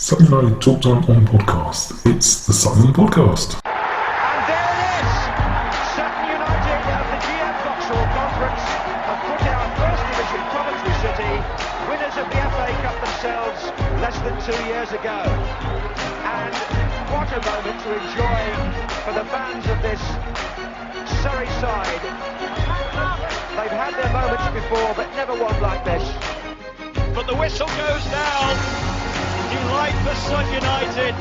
Sutton United Talk Time on podcast. It's the Sutton Podcast. And there it is! Sutton United of the GM Vauxhall Conference have put out First Division Coventry City, winners of the FA Cup themselves less than 2 years ago. And what a moment to enjoy for the fans of this Surrey side. They've had their moments before, but never one like this. But the whistle goes down. Delight for Sutton United.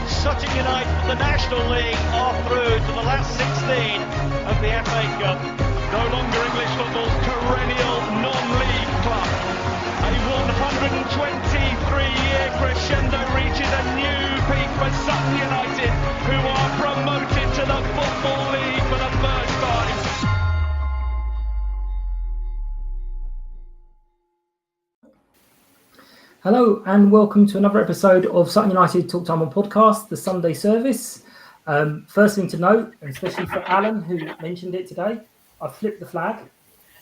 Sutton United, the National League, are through to the last 16 of the FA Cup. No longer English football's perennial non-league club. A 123-year crescendo reaches a new peak for Sutton United, who are promoted to the Football League for the first time. Hello and welcome to another episode of Sutton United Talk Time on podcast, the Sunday service. First thing to note, and especially for Alan who mentioned it today, I've flipped the flag.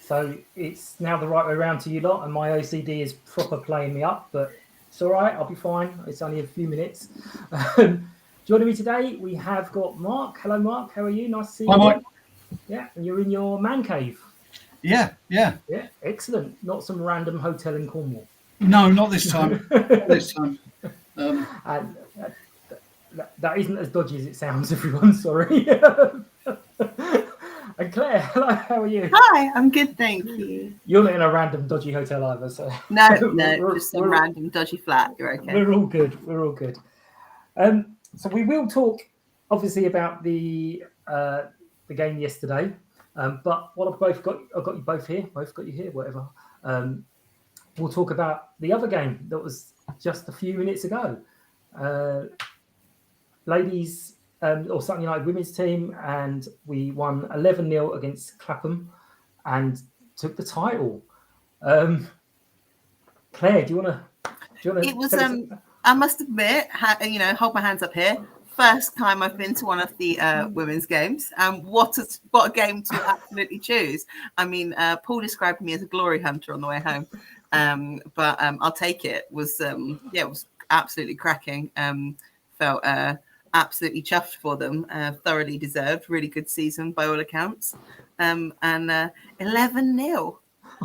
So it's now the right way around to you lot, and my OCD is proper playing me up, but it's all right, I'll be fine. It's only a few minutes. Joining me today, we have got Mark. Hello Mark, how are you? Nice to see you. Hi Mike. Yeah, and you're in your man cave. Yeah. Yeah, excellent. Not some random hotel in Cornwall. No, not this time. Not this time. And that isn't as dodgy as it sounds, everyone. Sorry. And Claire, hello, how are you? Hi, I'm good, thank you. You're not in a random dodgy hotel either, so No, just some random dodgy flat. You're okay. We're all good. So we will talk, obviously, about the game yesterday. But what I've got you both here. Both got you here. Whatever. We'll talk about the other game that was just a few minutes ago. Ladies, or Sutton United women's team, and we won 11-0 against Clapham and took the title. Claire, do you want to? It was. I must admit, hold my hands up here. First time I've been to one of the women's games, and what a game to absolutely choose. I mean, Paul described me as a glory hunter on the way home. But I'll take it. It was absolutely cracking. Felt absolutely chuffed for them. Thoroughly deserved. Really good season by all accounts. And 11-0.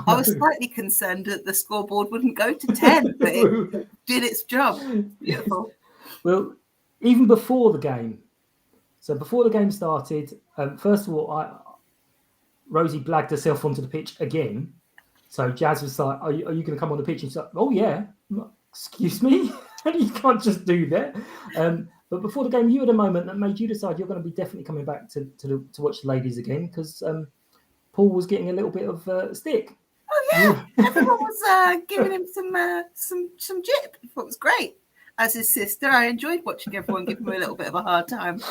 I was slightly concerned that the scoreboard wouldn't go to 10, but it did its job. Beautiful. Well, even before the game. So before the game started, first of all, Rosie blagged herself onto the pitch again. So Jazz was like, are you going to come on the pitch? And she's like, oh, yeah. Excuse me? You can't just do that. But before the game, you had a moment that made you decide you're going to be definitely coming back to watch the ladies again, because Paul was getting a little bit of stick. Oh, yeah. Everyone was giving him some jip. I thought it was great. As his sister, I enjoyed watching everyone give him a little bit of a hard time.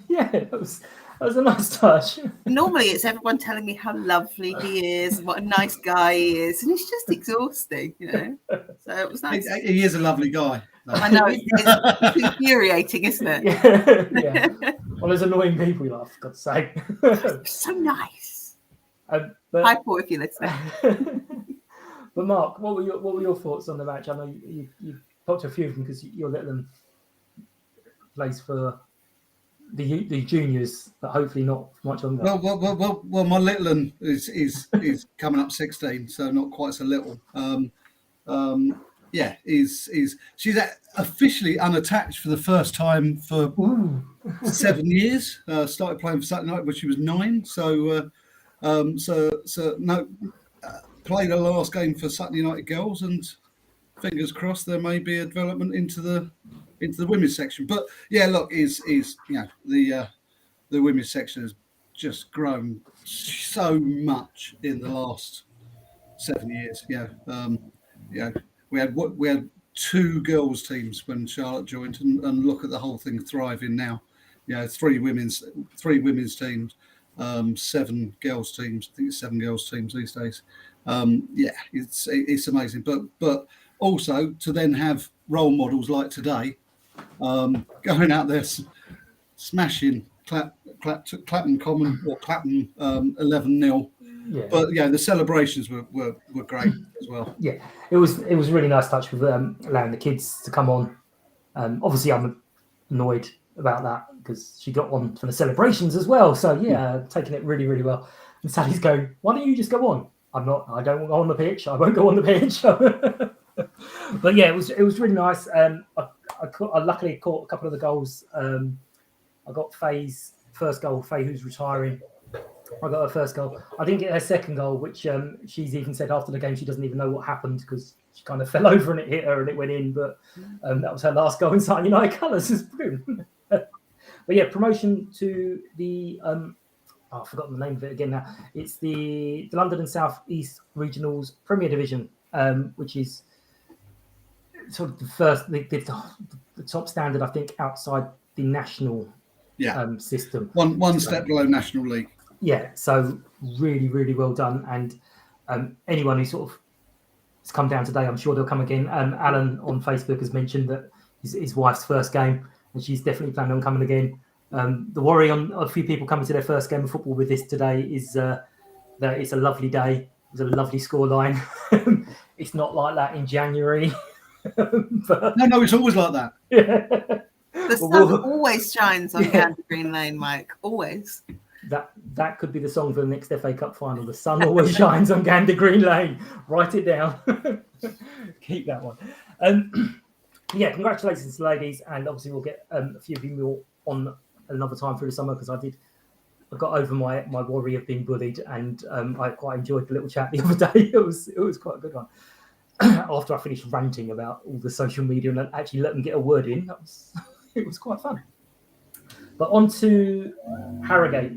Yeah, that was a nice touch. Normally, it's everyone telling me how lovely he is and what a nice guy he is, and it's just exhausting, So it was nice. He is a lovely guy. I know, it's infuriating, isn't it? Yeah. Well, there's annoying people, you laugh, God's sake. So nice. But, hi, Paul, if you're listening. But Mark, what were your thoughts on the match? I know you talked to a few of them because your little one plays for the juniors, but hopefully not for much longer. Well, my little one is coming up 16, so not quite so little. She's officially unattached for the first time for 7 years. Started playing for Sutton United when she was 9. Played her last game for Sutton United girls, and fingers crossed there may be a development into the women's section. But yeah, look, the women's section has just grown so much in the last 7 years. We had 2 girls teams when Charlotte joined, and look at the whole thing thriving now. 3 women's teams, 7 girls teams. I think it's 7 girls teams these days. It's amazing. But also to then have role models like today, going out there smashing Clapham Common or Clapham 11-0. Yeah. But the celebrations were great as well. Yeah, it was really nice touch with allowing the kids to come on Obviously, I'm annoyed about that because she got one for the celebrations as well. So yeah, taking it really, really well. And Sally's going, "Why don't you just go on?" I'm not. I don't go on the pitch. I won't go on the pitch. But yeah, it was really nice. I luckily caught a couple of the goals. I got Faye's first goal. Faye, who's retiring. I got her first goal. I didn't get her second goal, which she's even said after the game she doesn't even know what happened because she kind of fell over and it hit her and it went in. But that was her last goal in Sutton United colours. It's brilliant. But yeah, promotion to the I've forgotten the name of it again now. It's the London and South East Regionals Premier Division, which is sort of the first, the top standard, I think, outside the national system. One step below National League. Yeah, so really, really well done. And anyone who sort of has come down today, I'm sure they'll come again. Alan on Facebook has mentioned that his wife's first game, and she's definitely planning on coming again. The worry on a few people coming to their first game of football with this today is that it's a lovely day. It's a lovely scoreline. It's not like that in January. But, no, it's always like that. Yeah. The sun always shines on Gander Green Lane, Mike. Always. That could be the song for the next FA Cup final. The sun always shines on Gander Green Lane. Write it down. Keep that one. Yeah, congratulations to ladies, and obviously we'll get a few of you more on another time through the summer because I got over my worry of being bullied, and I quite enjoyed the little chat the other day. It was quite a good one. After I finished ranting about all the social media and actually let them get a word in, it was quite fun. But on to Harrogate.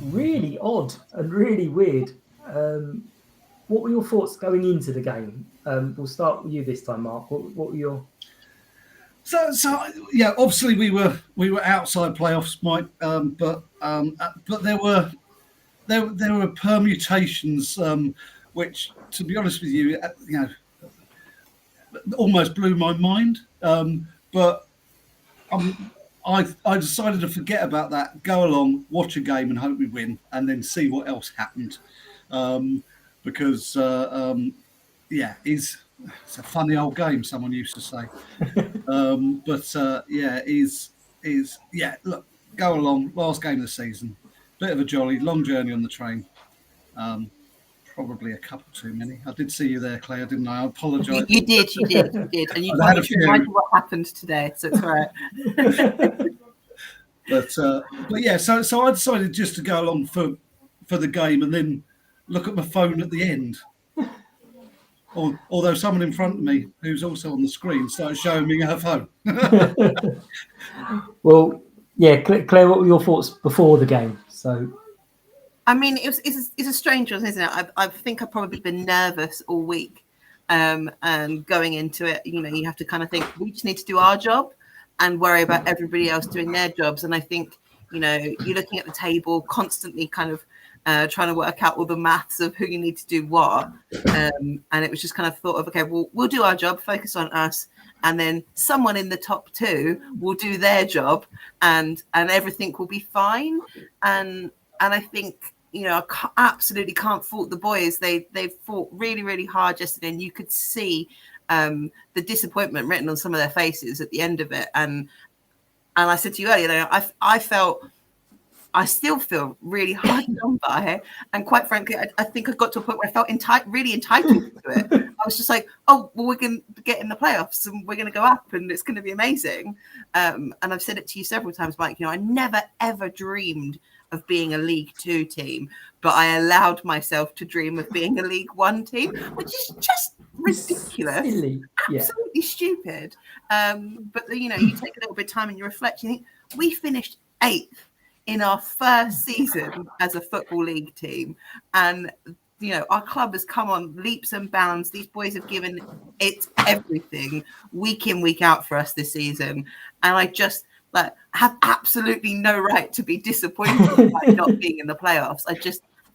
Really odd and really weird. What were your thoughts going into the game? We'll start with you this time, Mark. What were your... So yeah, obviously we were outside playoffs, Mike, but there were permutations which, to be honest with you, almost blew my mind. But I decided to forget about that, go along, watch a game, and hope we win, and then see what else happened. Because it's a funny old game, someone used to say. Look, go along, last game of the season, bit of a jolly, long journey on the train. Probably a couple too many. I did see you there, Claire, didn't I? I apologise. You did, and you told me to remind you what happened today, so it's all right. But yeah, so I decided just to go along for the game and then look at my phone at the end. Although someone in front of me, who's also on the screen, started showing me her phone. Well, yeah, Claire, what were your thoughts before the game? So, I mean, it's a strange one, isn't it? I think I've probably been nervous all week, and going into it, you have to kind of think we just need to do our job and worry about everybody else doing their jobs. And I think, you're looking at the table constantly, kind of trying to work out all the maths of who you need to do what. And it was just kind of thought of, okay, well, we'll do our job, focus on us. And then someone in the top two will do their job and everything will be fine. And I think, I absolutely can't fault the boys. They fought really, really hard yesterday. And you could see the disappointment written on some of their faces at the end of it. And I said to you earlier, I still feel really hard done by, and quite frankly, I think I got to a point where I felt really entitled to it. I was just like, oh, well, we're going to get in the playoffs and we're going to go up and it's going to be amazing. And I've said it to you several times, Mike, I never, ever dreamed of being a League Two team, but I allowed myself to dream of being a League One team, which is just ridiculous, silly. Absolutely stupid. But, you take a little bit of time and you reflect, you think, we finished 8th in our first season as a Football League team. And, our club has come on leaps and bounds. These boys have given it everything week in, week out for us this season. And I just have absolutely no right to be disappointed by not being in the playoffs.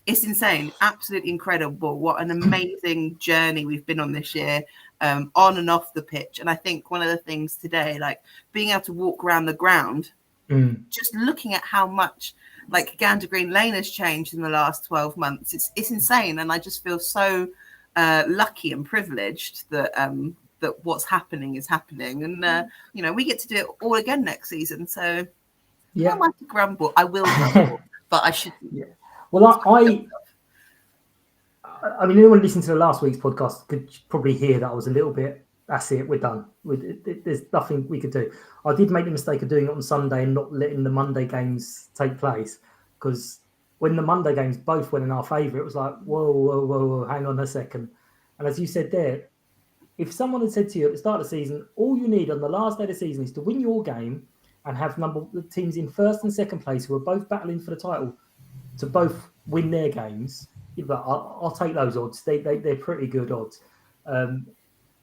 It's insane. Absolutely incredible. What an amazing journey we've been on this year, on and off the pitch. And I think one of the things today, being able to walk around the ground, just looking at how much Gander Green Lane has changed in the last 12 months, it's insane. And I just feel so lucky and privileged that that what's happening is happening, and we get to do it all again next season. So I might grumble. I will grumble, but I shouldn't. Yeah. Well, I mean, anyone listening to the last week's podcast could probably hear that I was a little bit. That's it. We're done. There's nothing we could do. I did make the mistake of doing it on Sunday and not letting the Monday games take place, because when the Monday games both went in our favour, it was like, whoa, hang on a second. And as you said there, if someone had said to you at the start of the season, all you need on the last day of the season is to win your game and have the teams in first and second place who are both battling for the title to both win their games, but I'll take those odds. They're pretty good odds.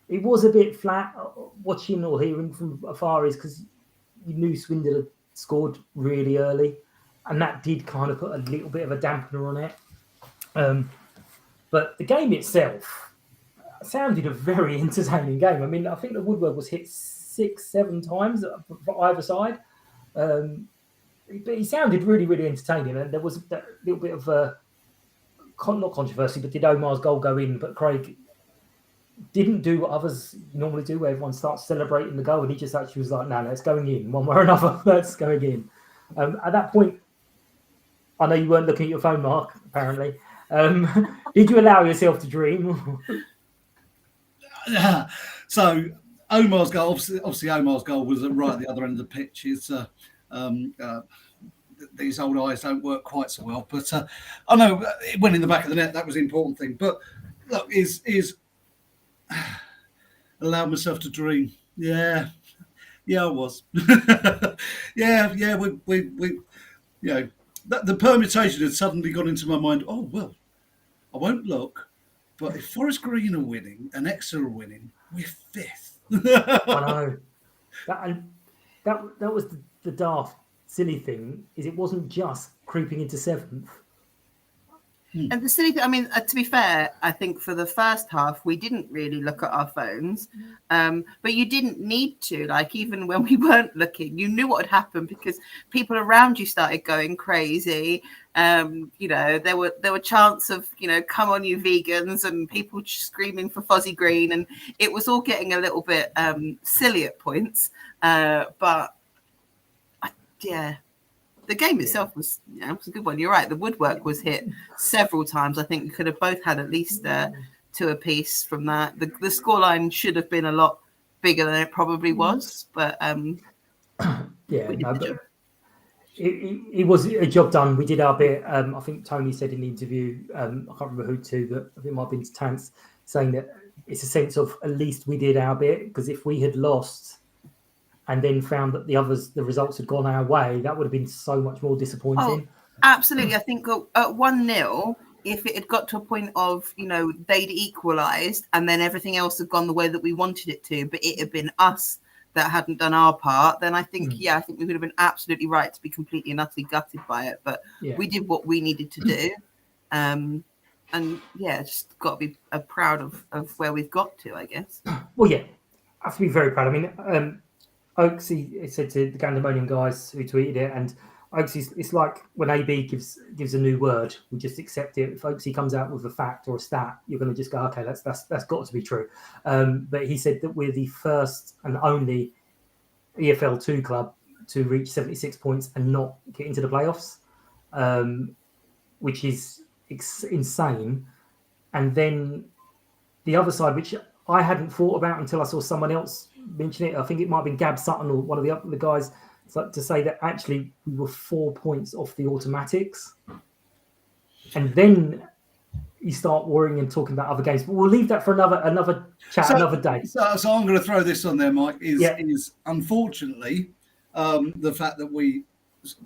It was a bit flat watching or hearing from afar, is because you knew Swindon had scored really early, and that did kind of put a little bit of a dampener on it. But the game itself sounded a very entertaining game. I mean, I think the woodwork was hit 6-7 times for either side. But it sounded really, really entertaining. And there was that little bit of not controversy, but did Omar's goal go in? But Craig didn't do what others normally do, where everyone starts celebrating the goal, and he just actually was like, no, it's going in one way or another. That's going in. At that point, I know you weren't looking at your phone, Mark, apparently. Did you allow yourself to dream? So Omar's goal, obviously Omar's goal was right at the other end of the pitch. These old eyes don't work quite so well, but I know it went in the back of the net. That was the important thing. But look, is allowed myself to dream. Yeah, I was. yeah. We the permutation had suddenly gone into my mind. Oh well, I won't look. But if Forest Green are winning and Exeter are winning, we're fifth. I know. That was the daft, silly thing, is it wasn't just creeping into seventh. And the silly thing, I mean, to be fair, I think for the first half, we didn't really look at our phones. But you didn't need to. Like, even when we weren't looking, you knew what had happened because people around you started going crazy. There were chants of, come on, you vegans, and people screaming for Fozzie Green. And it was all getting a little bit silly at points. But the game itself was a good one. You're right. The woodwork was hit several times. I think we could have both had at least 2 apiece from that. The scoreline should have been a lot bigger than it probably was. But it was a job done. We did our bit. I think Tony said in the interview, I can't remember who to, but I think it might have been Tance, saying that it's a sense of at least we did our bit, because if we had lost and then found that the results had gone our way, that would have been so much more disappointing. Oh, absolutely. I think at 1-0, if it had got to a point of, they'd equalised and then everything else had gone the way that we wanted it to, but it had been us that hadn't done our part, then I think, I think we would have been absolutely right to be completely and utterly gutted by it. But we did what we needed to do. Just got to be proud of where we've got to, I guess. Well, I have to be very proud. I mean, Oaksy said to the Gandemonian guys who tweeted it, and Oaksy, it's like when AB gives a new word, we just accept it. If Oaksy comes out with a fact or a stat, you're going to just go, okay, that's got to be true. But he said that we're the first and only EFL 2 club to reach 76 points and not get into the playoffs, which is insane. And then the other side, which I hadn't thought about until I saw someone else mention it. I think it might have been Gab Sutton or one of the other guys, to say that actually we were 4 points off the automatics. And then you start worrying and talking about other games. But we'll leave that for another chat, another day. So I'm going to throw this on there, Mike, is unfortunately the fact that we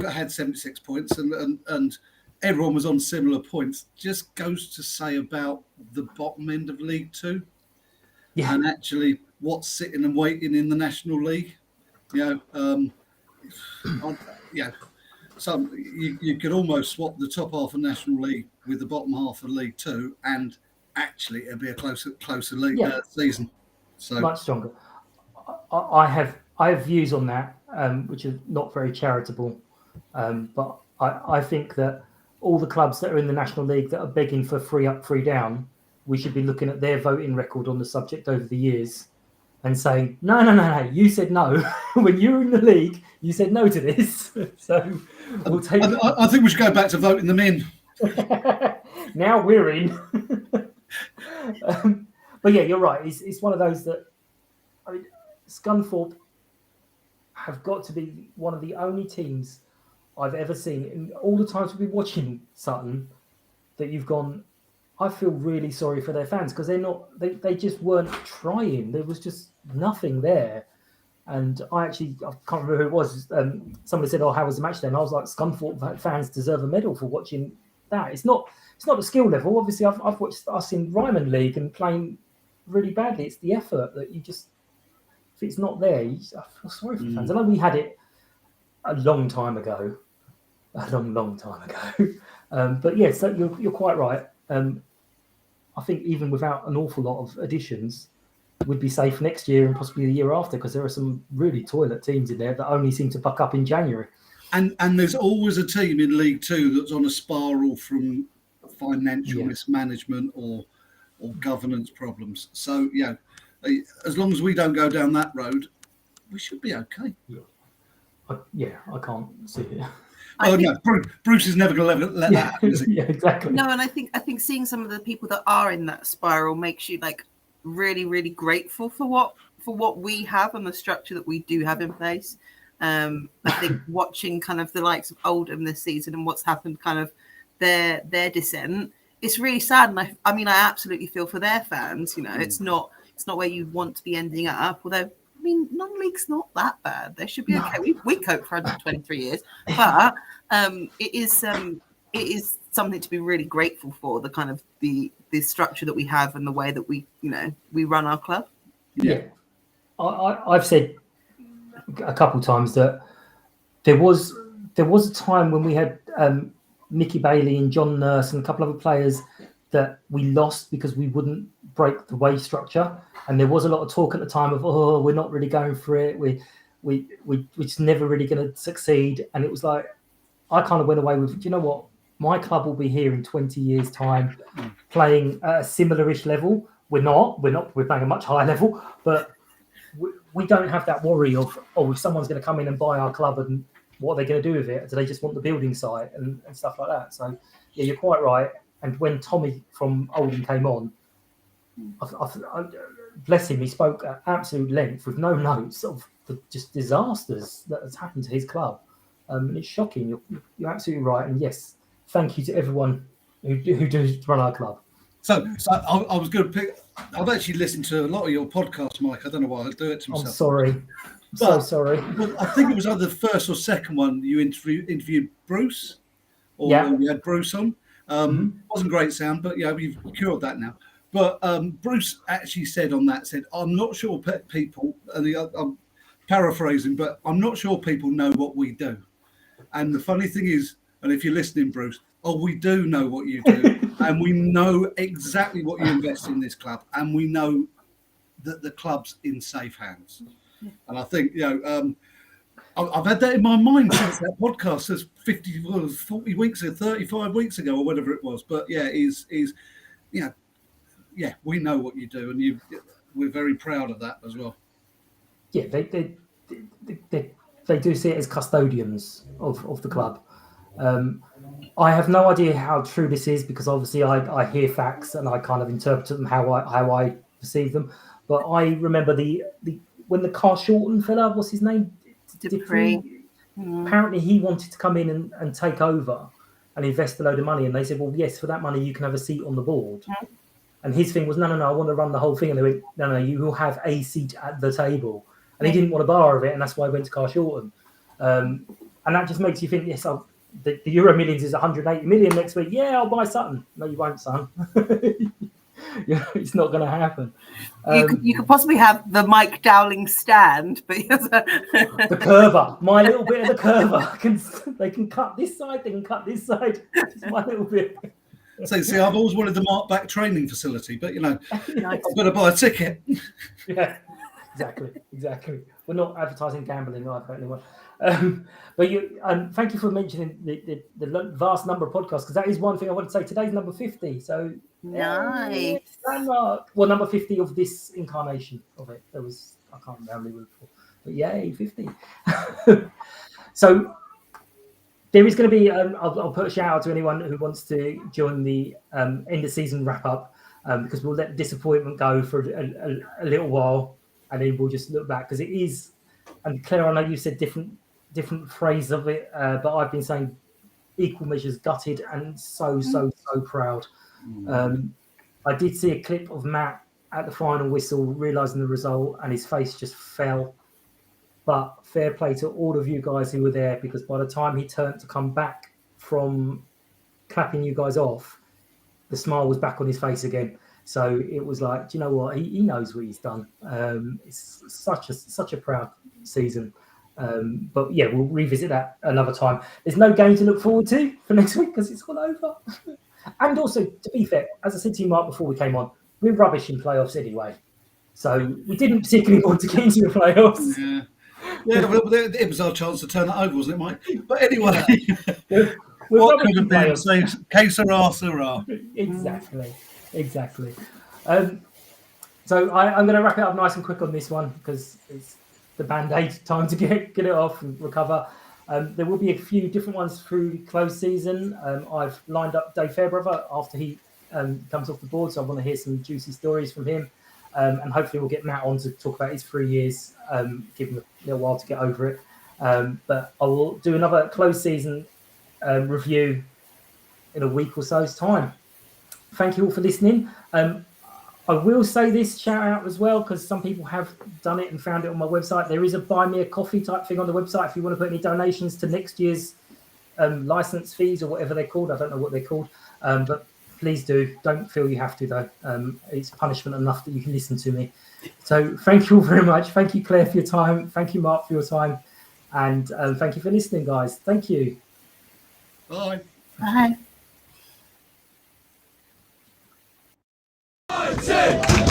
had 76 points and everyone was on similar points just goes to say about the bottom end of League 2. Yeah. And actually what's sitting and waiting in the National League. So you could almost swap the top half of National League with the bottom half of League 2, and actually it'd be a closer league season. So much stronger. I have views on that, which are not very charitable, but I think that all the clubs that are in the National League that are begging for 3 up, 3 down, we should be looking at their voting record on the subject over the years and saying, no, you said no. When you were in the league, you said no to this. So we'll take... I think we should go back to voting them in. Now we're in. But yeah, you're right. It's one of those that, I mean, Scunthorpe have got to be one of the only teams I've ever seen in all the times we've been watching Sutton that you've gone, I feel really sorry for their fans, because they just weren't trying. There was just nothing there. And I can't remember who it was. Somebody said, "Oh, how was the match then?" And I was like, "Scunthorpe fans deserve a medal for watching that." It's not the skill level. Obviously, I've watched us in Ryman League and playing really badly. It's the effort that you just, if it's not there, I feel sorry for the fans. I know we had it a long time ago, long time ago. But yes, so you're quite right. I think even without an awful lot of additions, we'd be safe next year and possibly the year after, because there are some really toilet teams in there that only seem to buck up in January. And there's always a team in League Two that's on a spiral from financial mismanagement or governance problems. So, as long as we don't go down that road, we should be okay. I can't see it. Bruce is never going to let that happen, is he? Yeah, exactly. No, and I think seeing some of the people that are in that spiral makes you like really, really grateful for what we have and the structure that we do have in place. I think watching kind of the likes of Oldham this season and what's happened, kind of their descent, it's really sad. And I mean, I absolutely feel for their fans. You know, it's not where you want to be ending up. Although, I mean, non-league's not that bad. They should be okay. We coped for 123 years, but it is something to be really grateful for. The kind of the structure that we have and the way that we run our club. Yeah, I've said a couple of times that there was a time when we had Mickey Bailey and John Nurse and a couple of other players that we lost because we wouldn't break the wage structure, and there was a lot of talk at the time of, oh, we're not really going for it, we're just never really going to succeed. And it was like, I kind of went away with, you know what, my club will be here in 20 years time playing at a similar-ish level. We're playing a much higher level, but we don't have that worry of, if someone's going to come in and buy our club, and what are they going to do with it? Do they just want the building site and stuff like that? So, yeah, you're quite right. And when Tommy from Oldham came on, I bless him, he spoke at absolute length with no notes of the just disasters that has happened to his club. And it's shocking. You're absolutely right. And yes, thank you to everyone who does run our club. So I was going to pick. I've actually listened to a lot of your podcasts, Mike. I don't know why I do it to myself. I'm sorry. So sorry. But I think it was either the first or second one you interviewed Bruce, or you had Bruce on. Wasn't great sound, but we've cured that now. But Bruce actually said on that, I'm not sure people, and I'm paraphrasing, but I'm not sure people know what we do. And the funny thing is, and if you're listening, Bruce, we do know what you do. And we know exactly what you invest in this club. And we know that the club's in safe hands. And I think, I've had that in my mind since that podcast. Says 40 weeks ago, 35 weeks ago, or whatever it was. But we know what you do, and we're very proud of that as well. Yeah, they do see it as custodians of the club. I have no idea how true this is, because obviously I hear facts and I kind of interpret them how I perceive them. But I remember when the Carshalton fella, what's his name? Dupree. Apparently he wanted to come in and take over and invest a load of money. And they said, well, yes, for that money you can have a seat on the board. Yeah. And his thing was, no, I want to run the whole thing. And they went, no, you will have a seat at the table. And he didn't want a bar of it, and that's why he went to Carshalton. And that just makes you think, yes, the Euro Millions is 180 million next week. Yeah, I'll buy Sutton. No, you won't, son. It's not going to happen. You could possibly have the Mike Dowling stand, but the curver, my little bit of the curver. They can cut this side, they can cut this side. Just my little bit. So, see, I've always wanted the Mark Back training facility, but I've got to buy a ticket. Yeah, exactly. We're not advertising gambling either, anyone. But thank you for mentioning the vast number of podcasts, because that is one thing I want to say. Today's number 50, so Nice. landmark. Well, number 50 of this incarnation of it. There was, I can't remember how many were before, but yay, 50. So there is going to be. I'll put a shout out to anyone who wants to join the end of season wrap up, because we'll let disappointment go for a little while, and then we'll just look back, because it is. And Claire, I know you said different phrase of it, but I've been saying equal measures gutted and so proud. I did see a clip of Matt at the final whistle realising the result, and his face just fell. But fair play to all of you guys who were there, because by the time he turned to come back from clapping you guys off, the smile was back on his face again. So it was like, do you know what? He knows what he's done. It's such a proud season. But yeah, we'll revisit that another time. There's no game to look forward to for next week because it's all over. And also, to be fair, as I said to you, Mark, before we came on, we're rubbish in playoffs anyway. So we didn't particularly want to get into the playoffs. Yeah, well, it was our chance to turn it over, wasn't it, Mike? But anyway, we're what rubbish could in have been? playoffs. So, que sera, sera. Exactly. So I'm going to wrap it up nice and quick on this one, because it's the Band-Aid time to get it off and recover. There will be a few different ones through closed season. I've lined up Dave Fairbrother after he comes off the board, so I want to hear some juicy stories from him. And hopefully we'll get Matt on to talk about his 3 years, give him a little while to get over it. But I will do another closed season review in a week or so's time. Thank you all for listening. I will say this shout out as well, because some people have done it and found it on my website. There is a buy me a coffee type thing on the website if you want to put any donations to next year's license fees or whatever they're called. I don't know what they're called, but please do. Don't feel you have to, though. It's punishment enough that you can listen to me. So thank you all very much. Thank you, Claire, for your time. Thank you, Mark, for your time. And thank you for listening, guys. Thank you. Bye. Bye. United!